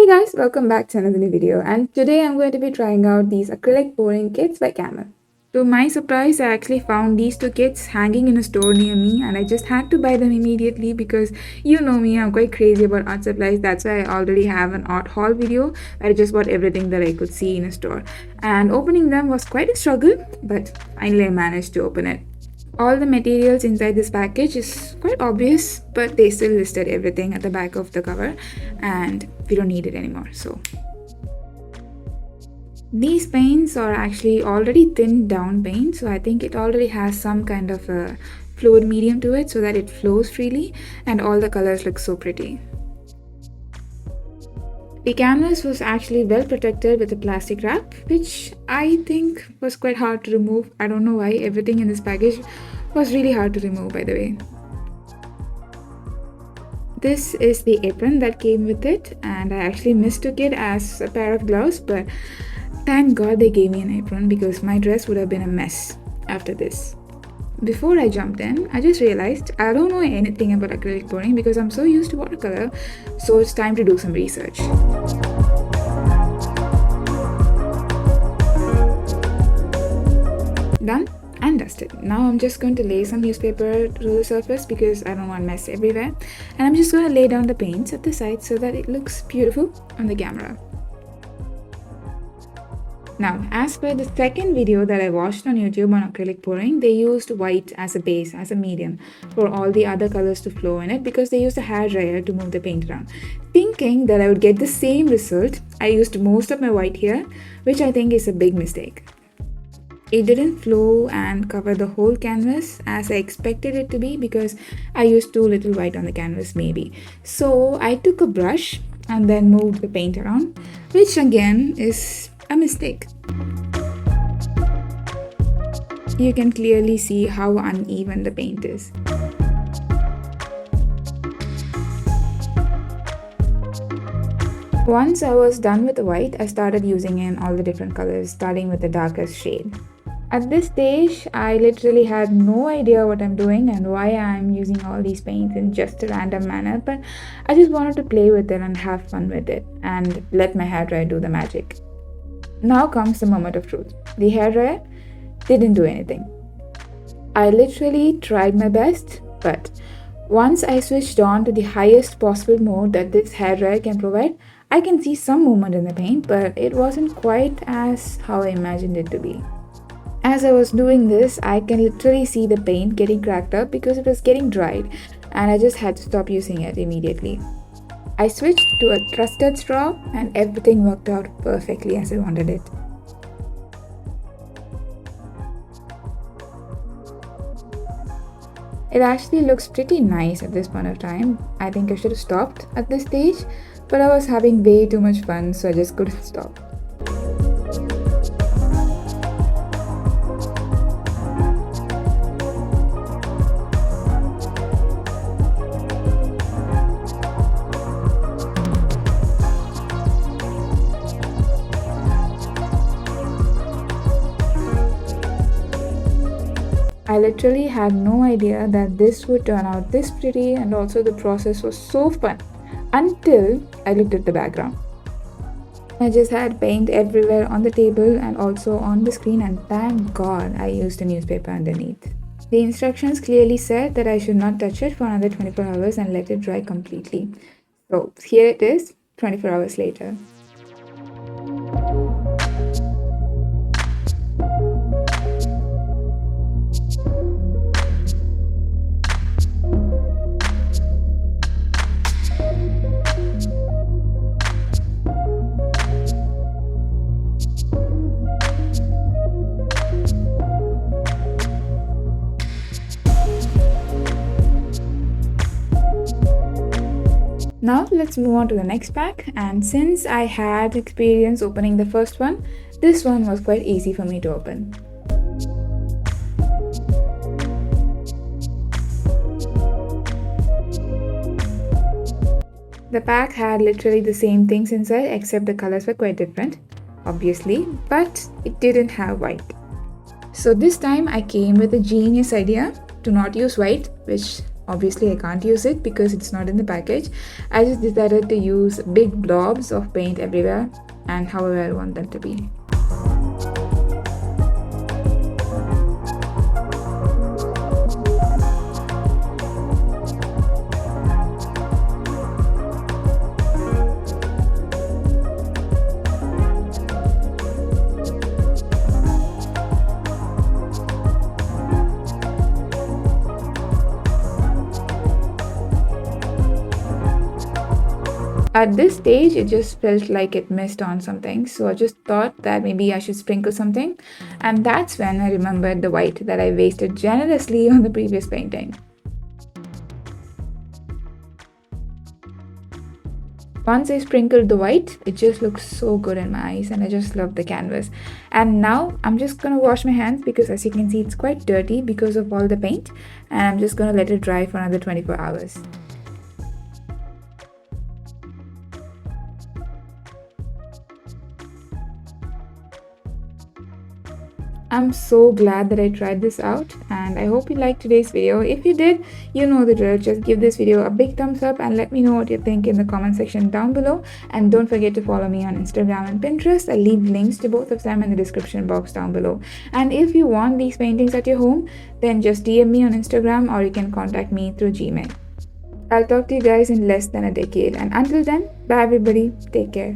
Hey guys, welcome back to another new video, and today I'm going to be trying out these acrylic pouring kits by Camel. To my surprise, I actually found these two kits hanging in a store near me, and I just had to buy them immediately because you know me, I'm quite crazy about art supplies. That's why I already have an art haul video where I just bought everything that I could see in a store. And opening them was quite a struggle, but finally I managed to open it. All the materials inside this package is quite obvious, but they still listed everything at the back of the cover and we don't need it anymore. So these paints are actually already thinned down paint, so I think it already has some kind of a fluid medium to it so that it flows freely, and all the colors look so pretty. The canvas was actually well protected with a plastic wrap, which I think was quite hard to remove. I don't know why. Everything in this package was really hard to remove, by the way. This is the apron that came with it, and I actually mistook it as a pair of gloves, but thank God they gave me an apron because my dress would have been a mess after this. Before I jumped in, I just realized I don't know anything about acrylic pouring because I'm so used to watercolor, so it's time to do some research. Done and dusted. Now I'm just going to lay some newspaper to the surface because I don't want mess everywhere, and I'm just going to lay down the paints at the side so that it looks beautiful on the camera. Now, as per the second video that I watched on YouTube on acrylic pouring, they used white as a base, as a medium, for all the other colors to flow in it because they used a hairdryer to move the paint around. Thinking that I would get the same result, I used most of my white here, which I think is a big mistake. It didn't flow and cover the whole canvas as I expected it to be because I used too little white on the canvas maybe. So I took a brush and then moved the paint around, which again is a mistake. You can clearly see how uneven the paint is. Once I was done with the white, I started using in all the different colors, starting with the darkest shade. At this stage, I literally had no idea what I'm doing and why I'm using all these paints in just a random manner, but I just wanted to play with it and have fun with it and let my hairdryer do the magic. Now comes the moment of truth. The hairdryer didn't do anything. I literally tried my best, but once I switched on to the highest possible mode that this hairdryer can provide, I can see some movement in the paint, but it wasn't quite as how I imagined it to be. As I was doing this, I can literally see the paint getting cracked up because it was getting dried, and I just had to stop using it immediately. I switched to a trusted straw and everything worked out perfectly as I wanted it. It actually looks pretty nice at this point of time. I think I should have stopped at this stage, but I was having way too much fun, so I just couldn't stop. I literally had no idea that this would turn out this pretty, and also the process was so fun until I looked at the background. I just had paint everywhere on the table and also on the screen, and thank God I used a newspaper underneath. The instructions clearly said that I should not touch it for another 24 hours and let it dry completely. So here it is, 24 hours later. Now let's move on to the next pack, and since I had experience opening the first one, this one was quite easy for me to open. The pack had literally the same things inside except the colors were quite different, obviously, but it didn't have white. So this time I came with a genius idea to not use white, which Obviously, I can't use it because it's not in the package. I just decided to use big blobs of paint everywhere and however I want them to be. At this stage, it just felt like it missed on something, so I just thought that maybe I should sprinkle something, and that's when I remembered the white that I wasted generously on the previous painting. Once I sprinkled the white, it just looks so good in my eyes and I just love the canvas. And now I'm just gonna wash my hands because as you can see it's quite dirty because of all the paint, and I'm just gonna let it dry for another 24 hours. I'm so glad that I tried this out and I hope you liked today's video. If you did, you know the drill. Just give this video a big thumbs up and let me know what you think in the comment section down below. And don't forget to follow me on Instagram and Pinterest. I'll leave links to both of them in the description box down below. And if you want these paintings at your home, then just DM me on Instagram or you can contact me through Gmail. I'll talk to you guys in less than a decade. And until then, bye everybody. Take care.